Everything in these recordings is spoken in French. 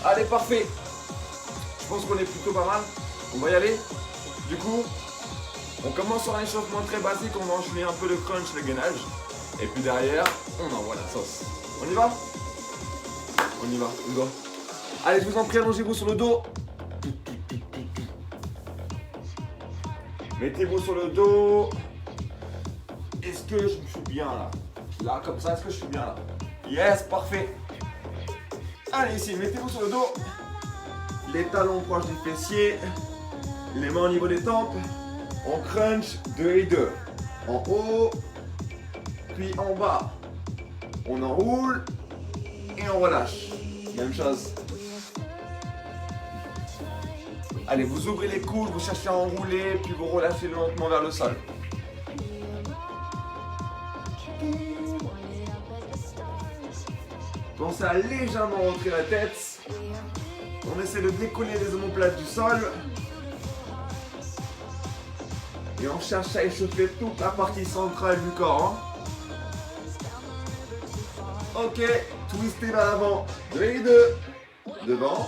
Allez, parfait. Je pense qu'on est plutôt pas mal. On va y aller. Du coup, on commence sur un échauffement très basique. On va enchaîner un peu le crunch, le gainage. Et puis derrière, on envoie la sauce. On y va? On y va, let's go. Allez, je vous en prie, allongez-vous sur le dos. Mettez-vous sur le dos. Est-ce que je suis bien là? Là, comme ça, est-ce que je suis bien là? Yes, parfait. Allez, ici, mettez-vous sur le dos. Les talons proches des fessiers. Les mains au niveau des tempes. On crunch 2 et 2. En haut, puis en bas. On enroule et on relâche. Même chose. Allez, vous ouvrez les coudes, vous cherchez à enrouler, puis vous relâchez lentement vers le sol. Pensez à légèrement rentrer la tête. On essaie de décoller les omoplates du sol. Et on cherche à échauffer toute la partie centrale du corps. Ok, twistez vers l'avant. 2 et 2. Devant.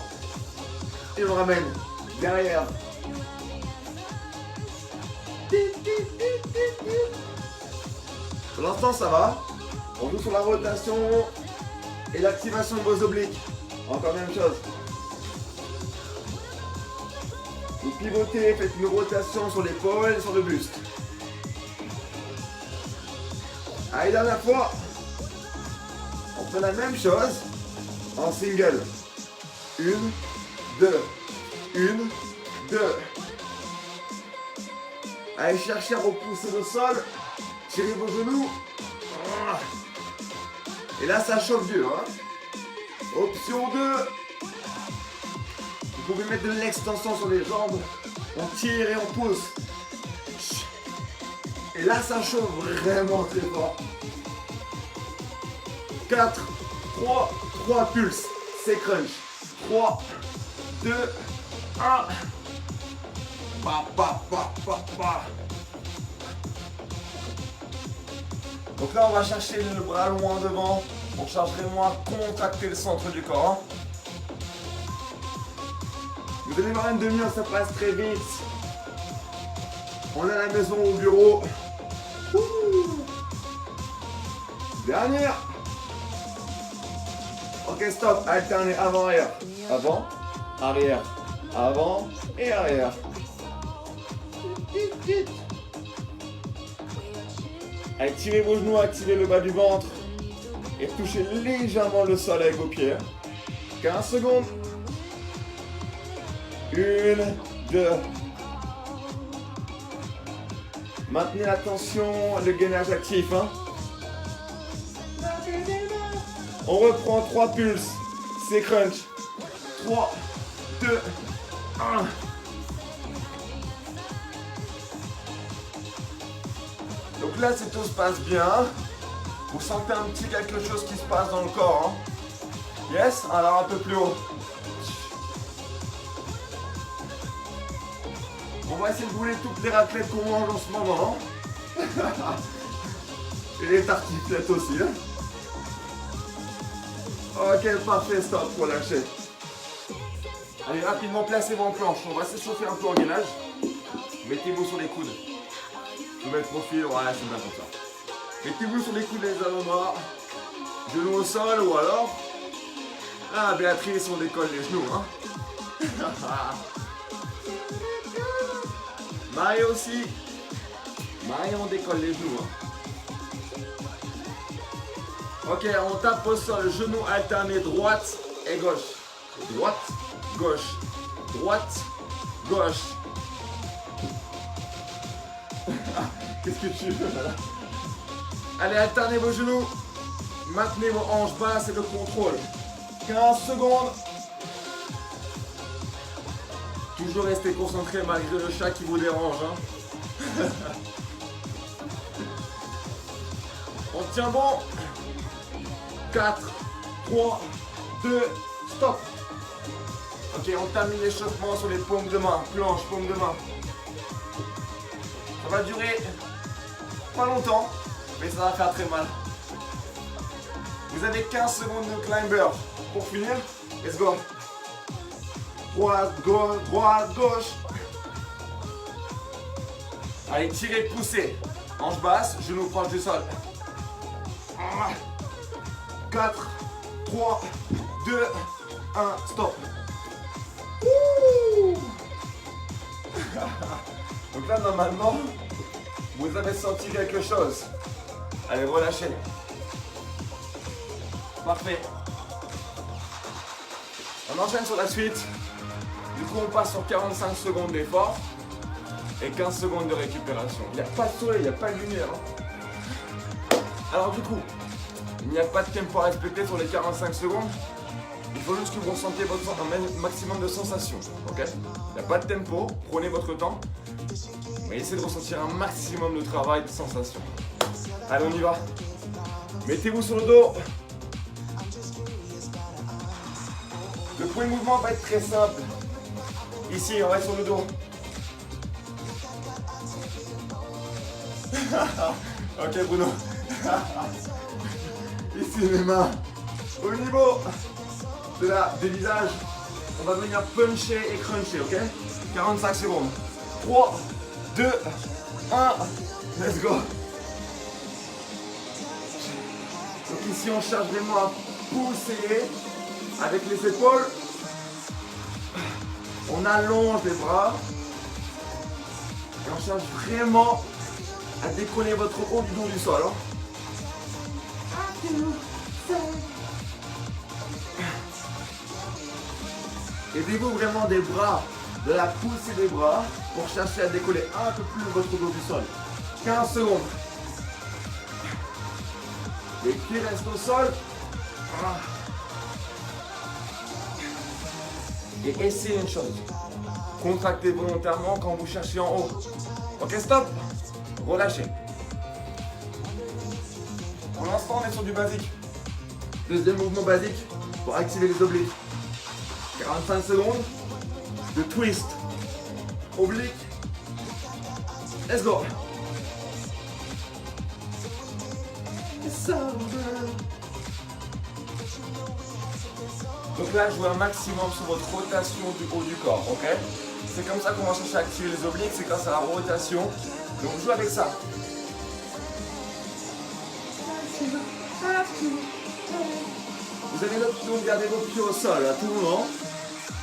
Et on ramène. Derrière. Pour l'instant, ça va. On joue sur la rotation et l'activation de vos obliques. Encore même chose. Vous pivotez, faites une rotation sur l'épaule et sur le buste. Allez, dernière fois. On fait la même chose en single. 1, 2. 1, 2. Allez, cherchez à repousser le sol. Tirez vos genoux. Et là, ça chauffe dur. Hein. Option 2. Vous pouvez mettre de l'extension sur les jambes. On tire et on pousse. Et là, ça chauffe vraiment très fort. 4, 3 pulses. C'est crunch. 3, 2, 1. Pa. Donc là, on va chercher le bras loin devant. On cherche vraiment à contracter le centre du corps. Vous allez voir, une demi-heure, ça passe très vite. On est à la maison ou au bureau. Ouh. Dernière. Ok, stop. Alternez avant-arrière. Avant, arrière. Avant et arrière. Allez, tirez vos genoux, activez le bas du ventre. Et touchez légèrement le sol avec vos pieds. 15 secondes. 1, 2. Maintenez la tension, le gainage actif. Hein. On reprend 3 pulses. C'est crunch. 3, 2, 1. Donc là, si tout se passe bien, vous sentez un petit quelque chose qui se passe dans le corps. Hein. Yes? Alors un peu plus haut. On va essayer de brûler toutes les raclettes qu'on mange en ce moment. Et les tartiflettes aussi. Hein. Ok, parfait, stop, relâchez. Allez, rapidement, placez-vous en planche. On va s'échauffer un peu en gainage. Mettez-vous sur les coudes. Vous mettez profil, voilà, c'est bien comme ça. Mettez-vous sur les coudes les avant-bras. Genoux au sol ou alors... Ah, Béatrice, on décolle les genoux. Hein. Marie aussi. Marie, on décolle les genoux. Hein. Ok, on tape au sol, genoux alternés, droite et gauche. Droite, gauche. Droite, gauche. Qu'est-ce que tu veux là? Allez, alternez vos genoux. Maintenez vos hanches basses et le contrôle. 15 secondes. Toujours rester concentré malgré le chat qui vous dérange. Hein. On tient bon. 4, 3, 2, stop. Ok, on termine l'échauffement sur les paumes de main. Planche, paume de main. Ça va durer pas longtemps, mais ça va faire très mal. Vous avez 15 secondes de climber. Pour finir, let's go. droite, gauche, droite, gauche. Allez, tirez, poussez. Hanche basse, genou proche du sol. 4, 3, 2, 1, stop. Donc là, normalement, vous avez senti quelque chose. Allez, relâchez. Parfait. On enchaîne sur la suite. Du coup, on passe sur 45 secondes d'effort et 15 secondes de récupération. Il n'y a pas de soleil, il n'y a pas de lumière. Alors du coup, il n'y a pas de tempo à respecter sur les 45 secondes. Il faut juste que vous ressentiez un maximum de sensations. Ok ? Il n'y a pas de tempo, prenez votre temps. Mais essayez de ressentir un maximum de travail, de sensations. Allez, on y va. Mettez-vous sur le dos. Le point de mouvement va être très simple. Ici, on reste sur le dos. Ok, Bruno. Ici, mes mains. Au niveau des visages, on va venir puncher et cruncher, ok? 45 secondes. 3, 2, 1. Let's go. Donc ici, on cherche vraiment à pousser avec les épaules. On allonge les bras. Et on cherche vraiment à décoller votre haut du dos du sol. Aidez-vous vraiment des bras, de la poussée des bras pour chercher à décoller un peu plus votre dos du sol. 15 secondes. Les pieds restent au sol. Et essayez une chose. Contractez volontairement quand vous cherchez en haut. Ok, stop. Relâchez. Pour l'instant, on est sur du basique. Deuxième mouvement basique pour activer les obliques. 45 secondes de twist. Oblique. Let's go. Donc là, jouez un maximum sur votre rotation du haut du corps, ok? C'est comme ça qu'on va chercher à activer les obliques, c'est grâce à la rotation. Donc jouez avec ça. Vous avez l'option de garder vos pieds au sol à tout moment,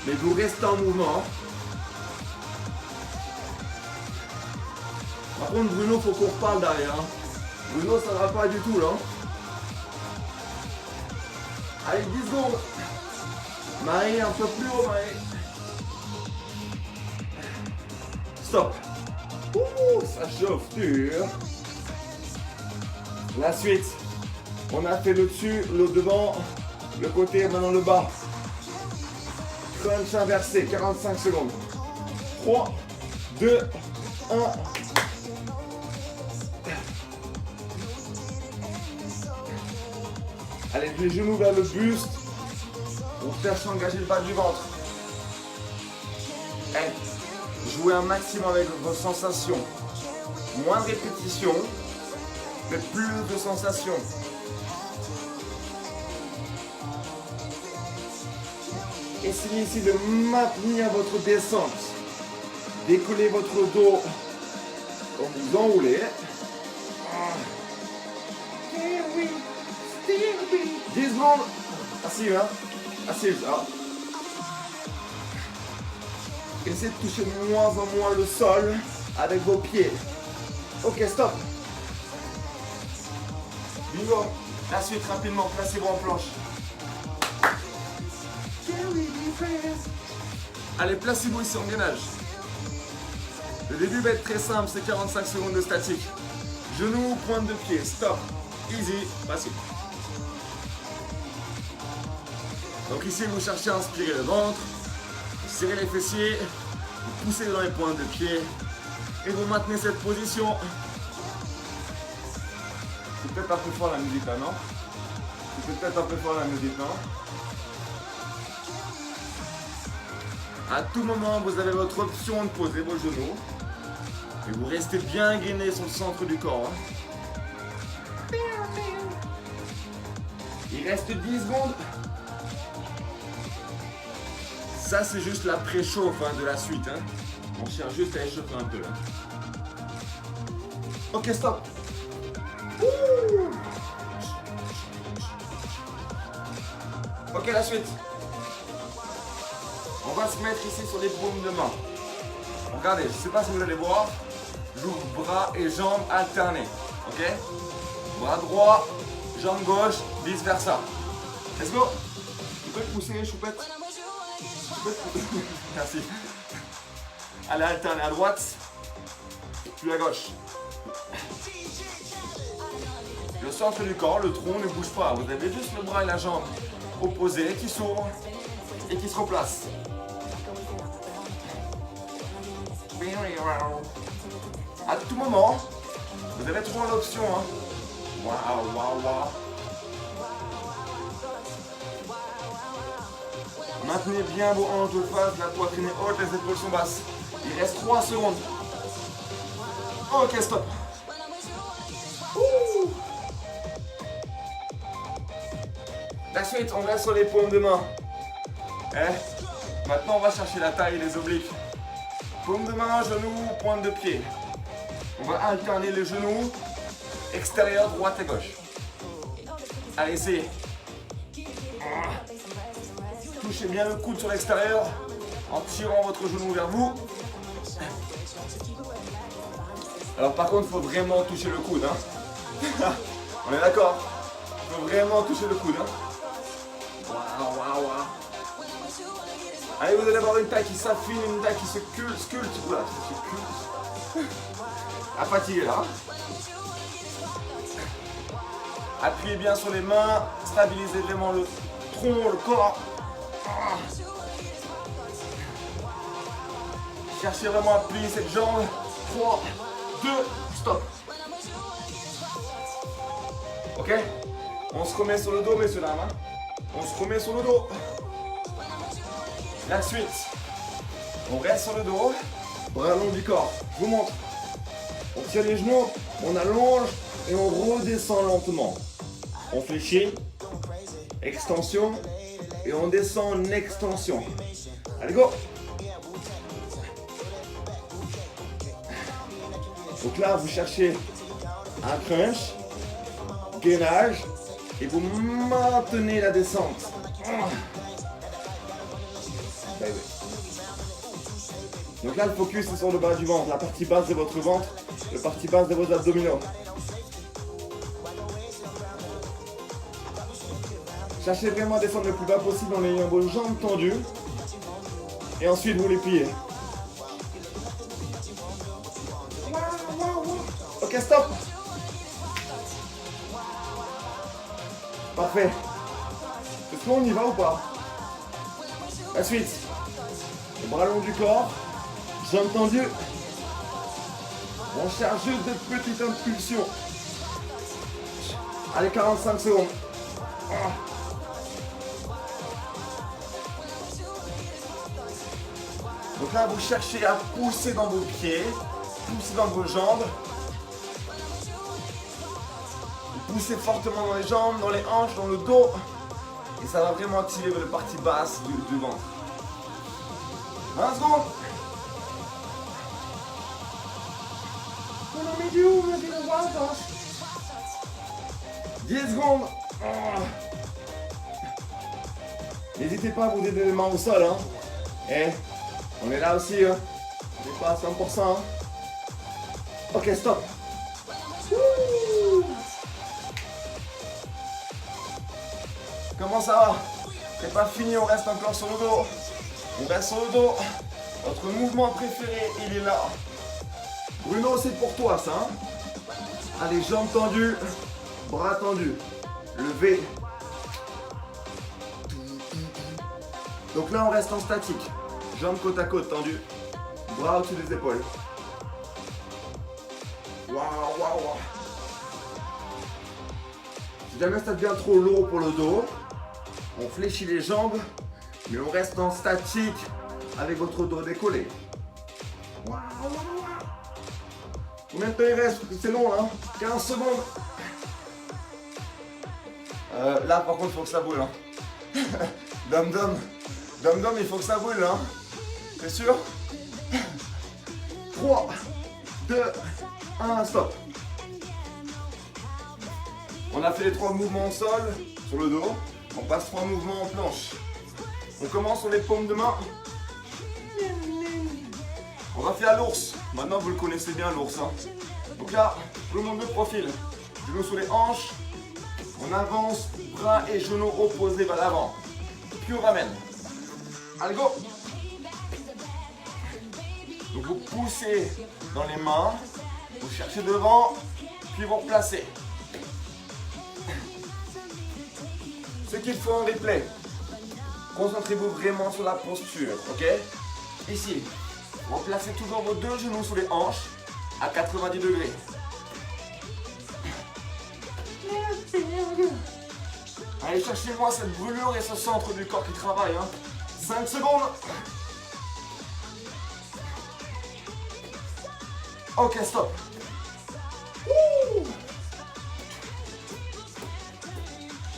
mais vous restez en mouvement. Par contre, Bruno, faut qu'on reparle derrière. Bruno, ça ne va pas du tout là. Allez, 10 secondes. Marie, un peu plus haut, Marie. Stop. Ouh, ça chauffe dur. La suite. On a fait le dessus, le devant, le côté, maintenant le bas. Crunch inversé, 45 secondes. 3, 2, 1. Allez, les genoux vers le buste. On cherche à engager le bas du ventre. Allez, jouez un maximum avec vos sensations. Moins de répétitions, mais plus de sensations. Essayez ici de maintenir votre descente. Décollez votre dos comme vous enroulez. 10 secondes. Assise, hein. Assise, hein. Essayez de toucher de moins en moins le sol avec vos pieds. Ok, stop. Bingo. La suite rapidement, placez-vous en planche. Allez, placez-vous ici en gainage. Le début va être très simple, c'est 45 secondes de statique. Genoux, pointe de pied, stop. Easy, facile. Donc ici, vous cherchez à inspirer le ventre, vous serrez les fessiers, vous poussez dans les pointes de pied et vous maintenez cette position. C'est peut-être un peu fort la musique là, non? C'est peut-être un peu fort la musique, non? À tout moment, vous avez votre option de poser vos genoux et vous restez bien gainé sur le centre du corps. Il reste 10 secondes. Ça, c'est juste la préchauffe hein, de la suite. Hein. On cherche juste à échauffer un peu. Là. Ok, stop. Ouh. Ok, la suite. On va se mettre ici sur les paumes de main. Regardez, je ne sais pas si vous allez voir. J'ouvre bras et jambes alternés. Ok? Bras droit, jambe gauche, vice versa. Let's go. Tu peux te pousser, choupette? Merci. Allez, alterner à droite, puis à gauche. Le centre du corps, le tronc ne bouge pas. Vous avez juste le bras et la jambe opposés qui s'ouvrent et qui se replacent. À tout moment, vous avez toujours l'option. Hein. Waouh, waouh, waouh. Maintenez bien vos hanches de face, la poitrine est haute, les épaules sont basses. Il reste 3 secondes. Ok, stop. Ouh. La suite, on reste sur les paumes de main. Maintenant, on va chercher la taille et les obliques. Paume de main, genou, pointe de pied. On va alterner les genoux, extérieur, droite et gauche. Allez, essayez. Touchez bien le coude sur l'extérieur en tirant votre genou vers vous. Alors par contre, il faut vraiment toucher le coude. Hein. On est d'accord? Il faut vraiment toucher le coude. Hein. Waouh, waouh, waouh. Allez, vous allez avoir une taille qui s'affine, une taille qui se sculpte. Oula, se sculpte. À fatiguer là. Appuyez bien sur les mains, stabilisez vraiment le tronc, le corps. Cherchez vraiment à plier cette jambe. 3, 2, stop. Ok? On se remet sur le dos, messieurs dames. Hein? On se remet sur le dos. La suite. On reste sur le dos. Bras long du corps. Je vous montre. On tire les genoux, on allonge et on redescend lentement. On fléchit. Extension. Et on descend en extension. Allez, go! Donc là, vous cherchez un crunch, gainage, et vous maintenez la descente. Donc là, le focus est sur le bas du ventre, la partie basse de votre ventre, la partie basse de vos abdominaux. Cherchez vraiment à descendre le plus bas possible en ayant vos jambes tendues. Et ensuite, vous les pliez. Ok, stop. Parfait. Est-ce qu'on y va ou pas? La suite. Le bras long du corps. Jambes tendues. On cherche juste de petites impulsions. Allez, 45 secondes. Donc là, vous cherchez à pousser dans vos pieds, pousser dans vos jambes. Vous poussez fortement dans les jambes, dans les hanches, dans le dos. Et ça va vraiment activer la partie basse du ventre. 20 secondes. On en met du où, on a dit le ventre. 10 secondes. N'hésitez pas à vous aider les mains au sol. Hein. On est là aussi, hein. On n'est pas à 100%. Hein. Ok, stop. Ouh. Comment ça va? C'est pas fini, on reste encore sur le dos. On reste sur le dos. Votre mouvement préféré, il est là. Bruno, c'est pour toi ça. Hein. Allez, jambes tendues, bras tendus. Levez. Donc là, on reste en statique. Jambes côte à côte tendues. Bras au-dessus des épaules. Waouh, waouh, waouh. Si jamais ça devient trop lourd pour le dos, on fléchit les jambes, mais on reste en statique avec votre dos décollé. Waouh, waouh, waouh. Combien de temps il reste? C'est long là, hein. 15 secondes. Là par contre, il faut que ça brûle. Dom, dom. Dom Dom, il faut que ça brûle, hein. C'est sûr? 3, 2, 1, stop. On a fait les 3 mouvements au sol, sur le dos. On passe 3 mouvements en planche. On commence sur les paumes de main. On va faire l'ours. Maintenant, vous le connaissez bien, l'ours. Hein. Donc là, tout le monde de profil. Genoux sur les hanches. On avance, bras et genoux opposés vers l'avant. Puis on ramène. Allez, go! Donc vous poussez dans les mains. Vous cherchez devant, puis vous replacez. Ce qu'il faut en replay. Concentrez-vous vraiment sur la posture, ok? Ici, vous placez toujours vos 2 genoux sous les hanches à 90 degrés. Allez, cherchez-moi cette brûlure et ce centre du corps qui travaille. Hein. 5 secondes. Ok, stop.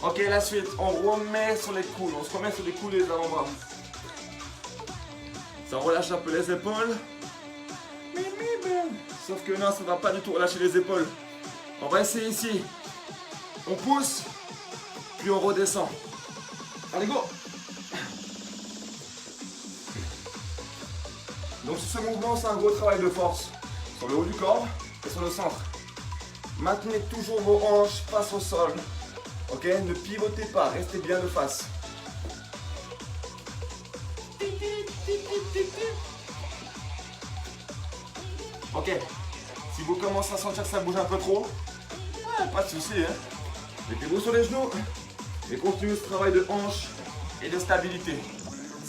Ok, la suite, on remet sur les coudes, on se remet sur les coudes et les avant-bras. Ça relâche un peu les épaules. Sauf que non, ça ne va pas du tout relâcher les épaules. On va essayer ici. On pousse, puis on redescend. Allez, go! Donc ce mouvement, c'est un gros travail de force. Sur le haut du corps et sur le centre. Maintenez toujours vos hanches face au sol. Ok, ne pivotez pas, restez bien de face. Ok, si vous commencez à sentir que ça bouge un peu trop, pas de souci. Hein. Mettez-vous sur les genoux et continuez ce travail de hanche et de stabilité.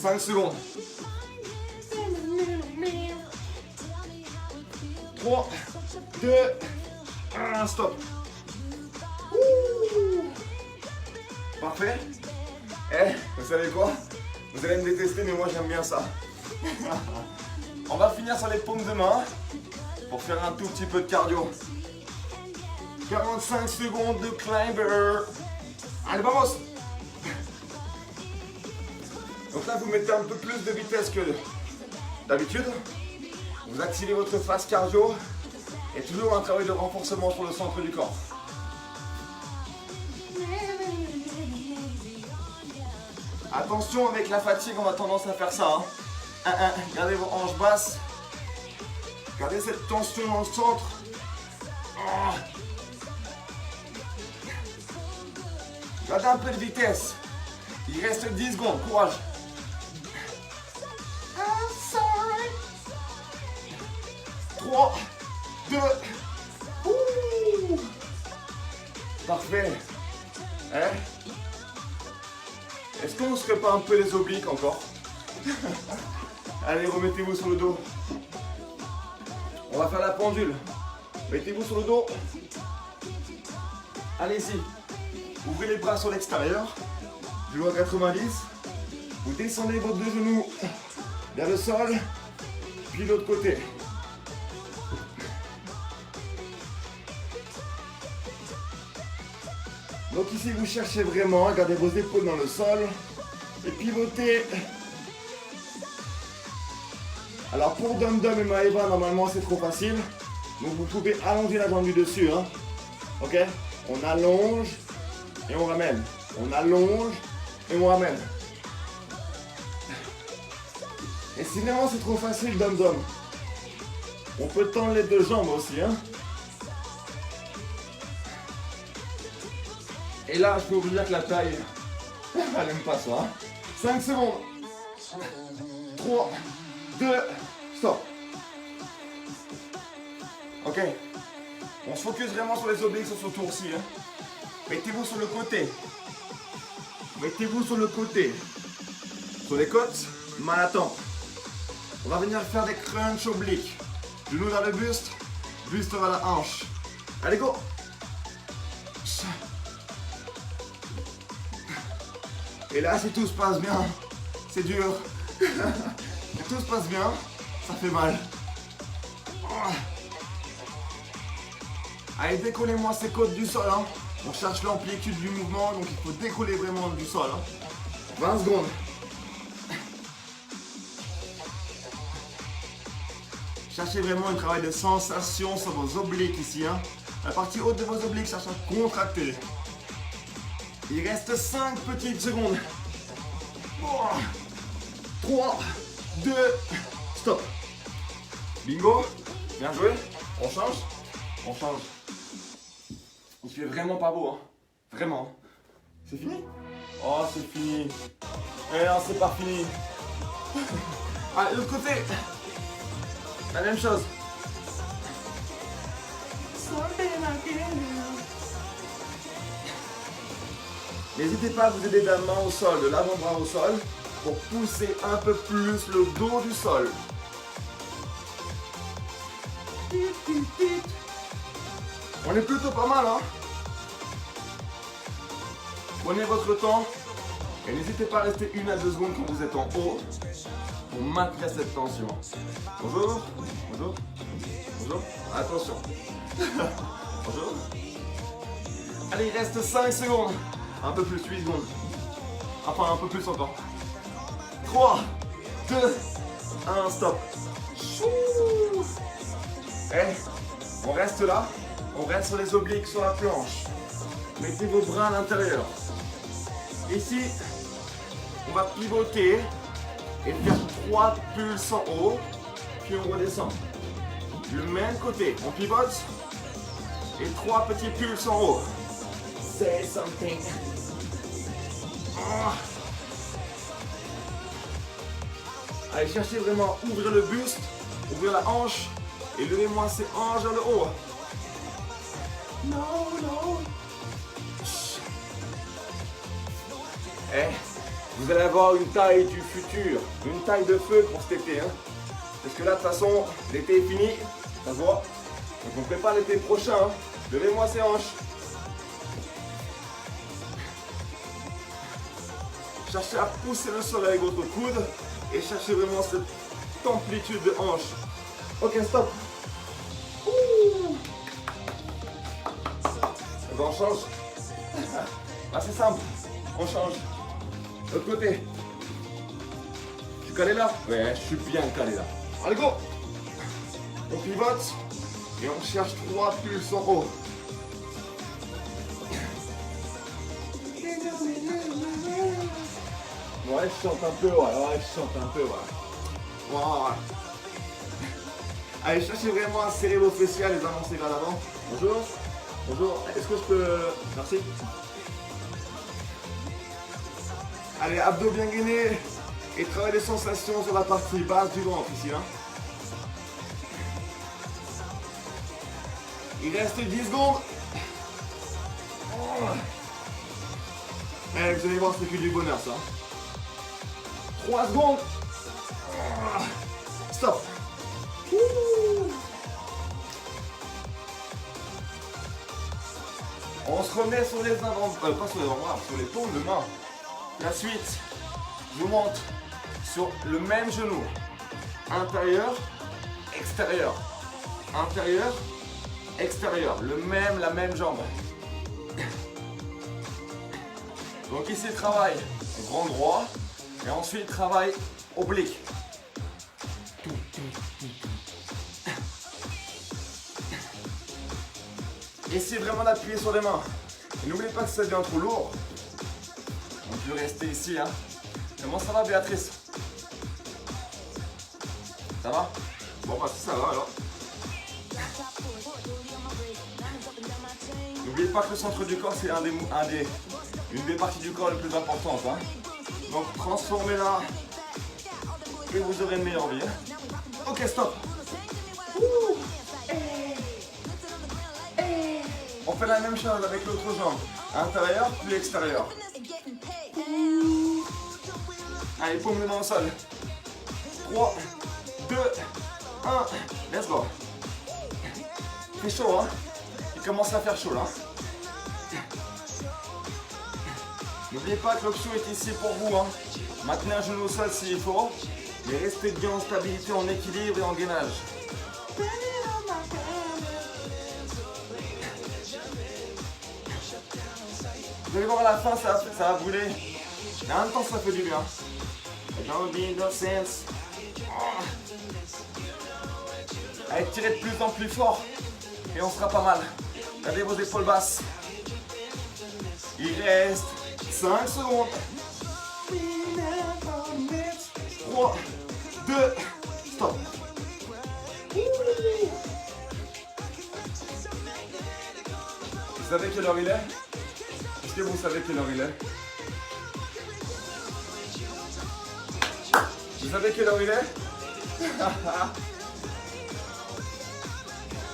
5 secondes. 3, 2, 1, stop. Parfait. Eh, vous savez quoi? Vous allez me détester, mais moi j'aime bien ça. On va finir sur les paumes de main pour faire un tout petit peu de cardio. 45 secondes de climber. Allez, vamos! Donc là, vous mettez un peu plus de vitesse que d'habitude. Vous activez votre phase cardio et toujours un travail de renforcement sur le centre du corps. Attention, avec la fatigue, on a tendance à faire ça. Hein. Gardez vos hanches basses. Gardez cette tension dans le centre. Gardez un peu de vitesse. Il reste 10 secondes. Courage. 3, 2. Parfait. Hein? Est-ce qu'on ne serait pas un peu les obliques encore? Allez, remettez-vous sur le dos. On va faire la pendule. Mettez-vous sur le dos. Allez-y. Ouvrez les bras sur l'extérieur. Genoux à 90. Vous descendez vos 2 genoux vers le sol. Puis l'autre côté. Donc ici, vous cherchez vraiment, gardez vos épaules dans le sol et pivotez. Alors pour Dom Dom et Maeva, normalement c'est trop facile. Donc vous pouvez allonger la jambe du dessus. Hein. Ok? On allonge et on ramène. On allonge et on ramène. Et si vraiment c'est trop facile, Dom Dom, on peut tendre les 2 jambes aussi. Hein. Et là, je peux vous dire que la taille, elle n'aime pas ça. Hein. 5 secondes. 3, 2, stop. Ok. On se focus vraiment sur les obliques sur ce tour-ci. Hein. Mettez-vous sur le côté. Mettez-vous sur le côté. Sur les côtes, main à la tempe. On va venir faire des crunchs obliques. Genoux vers le buste, buste vers la hanche. Allez, go. Et là, si tout se passe bien, c'est dur. Si tout se passe bien, ça fait mal. Allez, décollez-moi ces côtes du sol. Hein. On cherche l'amplitude du mouvement, donc il faut décoller vraiment du sol. Hein. 20 secondes. Cherchez vraiment un travail de sensation sur vos obliques ici. Hein. La partie haute de vos obliques cherche à contracter. Il reste 5 petites secondes. 3, 2, stop. Bingo. Bien joué. On change. On change. Il fait vraiment pas beau. Hein. Vraiment. C'est fini? Oh, c'est fini. Eh non, c'est pas fini. Allez, de l'autre côté. La même chose. N'hésitez pas à vous aider de la main au sol, de l'avant-bras au sol, pour pousser un peu plus le dos du sol. On est plutôt pas mal, hein? Prenez votre temps et n'hésitez pas à rester 1 à 2 secondes quand vous êtes en haut pour maintenir cette tension. Bonjour, bonjour, bonjour, attention. Bonjour. Allez, il reste 5 secondes. Un peu plus, 8 secondes. Enfin, un peu plus encore. 3, 2, 1, stop. Eh, on reste là. On reste sur les obliques, sur la planche. Mettez vos bras à l'intérieur. Ici, on va pivoter et faire 3 pulses en haut, puis on redescend. Du même côté, on pivote et 3 petits pulses en haut. Say something. Oh. Allez, cherchez vraiment à ouvrir le buste, ouvrir la hanche et levez-moi ces hanches vers le haut. Non, non. Eh, vous allez avoir une taille du futur, une taille de feu pour cet été. Hein. Parce que là, de toute façon, l'été est fini, ça se voit. Donc on prépare l'été prochain. Hein. Levez-moi ces hanches. Cherchez à pousser le sol avec votre coude et cherchez vraiment cette amplitude de hanche. Ok, stop. Ben, on change. Ah, c'est simple. On change. L'autre côté. Je suis calé là? Ouais, je suis bien calé là. Allez, go! On pivote et on cherche 3 pulses en haut. Ouais, je chante un peu, ouais, je chante un peu, ouais. Wow. Allez, cherchez vraiment à serrer vos fessiers, à les avancer vers l'avant. Bonjour. Bonjour. Est-ce que je peux... Merci. Allez, abdos bien gainés et travaille des sensations sur la partie basse du ventre ici. Hein. Il reste 10 secondes. Oh. Allez, vous allez voir, c'est que du bonheur ça. 3 secondes. Oh. Stop. On se remet sur les avant, pas sur les avant-bras, sur les paumes de main. La suite, je monte sur le même genou. Intérieur, extérieur. Intérieur, extérieur. La même jambe. Donc ici, travail grand droit. Et ensuite, travail oblique. Essayez vraiment d'appuyer sur les mains. Et n'oubliez pas que ça devient trop lourd. On peut rester ici. Hein. Comment ça va, Béatrice? Ça va? Bon, bah si ça va alors. N'oubliez pas que le centre du corps, c'est une des parties du corps les plus importantes. Hein. Donc transformez-la et vous aurez une meilleure vie. Hein. Ok, stop. On fait la même chose avec l'autre jambe. Intérieur puis extérieur. Allez, paume les mains au sol. 3, 2, 1. Let's go. Il fait chaud, hein? Il commence à faire chaud là. N'oubliez pas que l'option est ici pour vous. Hein. Maintenez un genou au sol s'il faut. Mais restez bien en stabilité, en équilibre et en gainage. Vous allez voir à la fin, ça va brûler. Mais en même temps, ça fait du bien. Don't be no sense. Allez, tirez de plus en plus fort. Et on sera pas mal. Gardez vos épaules basses. Il reste 5 secondes. 3, 2, stop. Vous savez quelle heure il est? Est-ce que vous savez quelle heure il est? Vous savez quelle heure il est?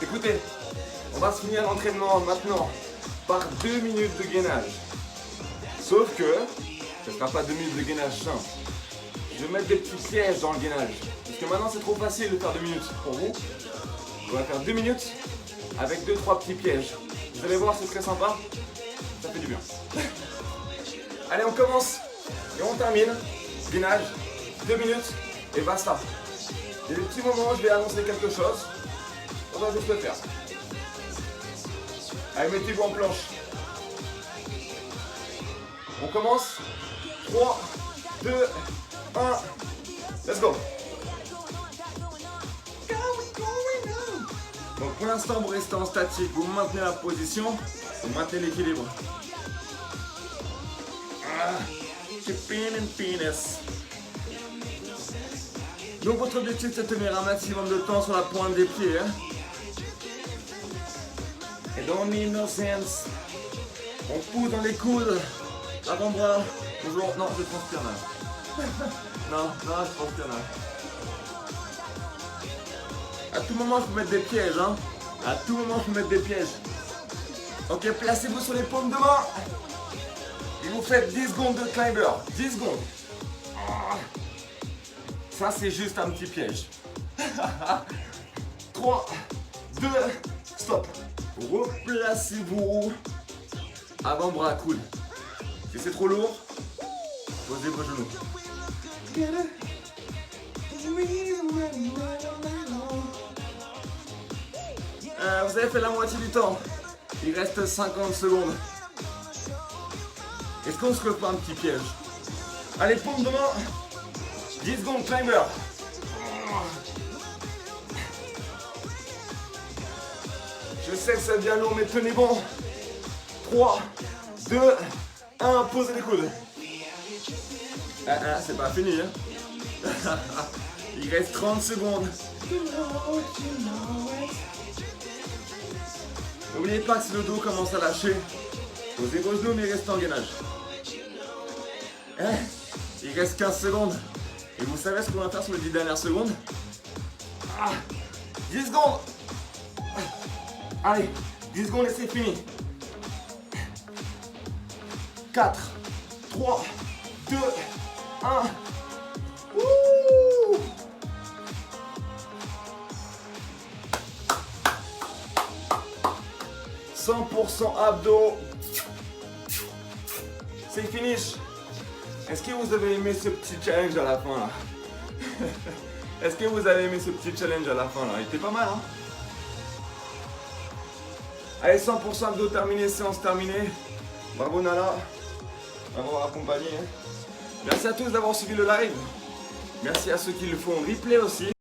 Écoutez, on va se finir l'entraînement maintenant par 2 minutes de gainage. Sauf que ce ne sera pas 2 minutes de gainage simple. Je vais mettre des petits pièges dans le gainage. Parce que maintenant c'est trop facile de faire 2 minutes pour vous. On va faire 2 minutes avec 2-3 petits pièges. Vous allez voir, c'est très sympa. Ça fait du bien. Allez, on commence et on termine. Gainage, 2 minutes et basta. Il y a des petits moments où je vais annoncer quelque chose. On va juste le faire. Allez, mettez-vous en planche. On commence. 3, 2, 1. Let's go. Donc pour l'instant, vous restez en statique. Vous maintenez la position. Vous maintenez l'équilibre. Donc votre objectif, c'est de tenir un maximum de temps sur la pointe des pieds. Et don't need no sense. On pousse dans les coudes. Avant-bras. Toujours. Non, je transpire là. non, je transpire là. À tout moment, je peux mettre des pièges. Hein. À tout moment, je peux mettre des pièges. Ok, placez-vous sur les paumes de main. Et vous faites 10 secondes de climber. 10 secondes. Ça, c'est juste un petit piège. 3, 2, stop. Replacez-vous. Avant-bras, coude. Si c'est trop lourd, posez vos genoux. Vous avez fait la moitié du temps. Il reste 50 secondes. Est-ce qu'on se refait un petit piège? Allez, paume de main. 10 secondes, climber. Je sais que ça devient lourd, mais tenez bon. 3, 2, 1, posez les coudes. C'est pas fini. Hein. Il reste 30 secondes. N'oubliez pas que si le dos commence à lâcher, posez vos genoux mais restez en gainage. Il reste 15 secondes. Et vous savez ce qu'on va faire sur les 10 dernières secondes? 10 secondes. Allez, 10 secondes et c'est fini. 4, 3, 2, 1. Ouh. « 100% abdos. C'est finish. Est-ce que vous avez aimé ce petit challenge à la fin là? Est-ce que vous avez aimé ce petit challenge à la fin là? Il était pas mal hein? Allez, 100% abdos terminé, séance terminée. Bravo Nala. M'avoir accompagné. Merci à tous d'avoir suivi le live. Merci à ceux qui le font en replay aussi.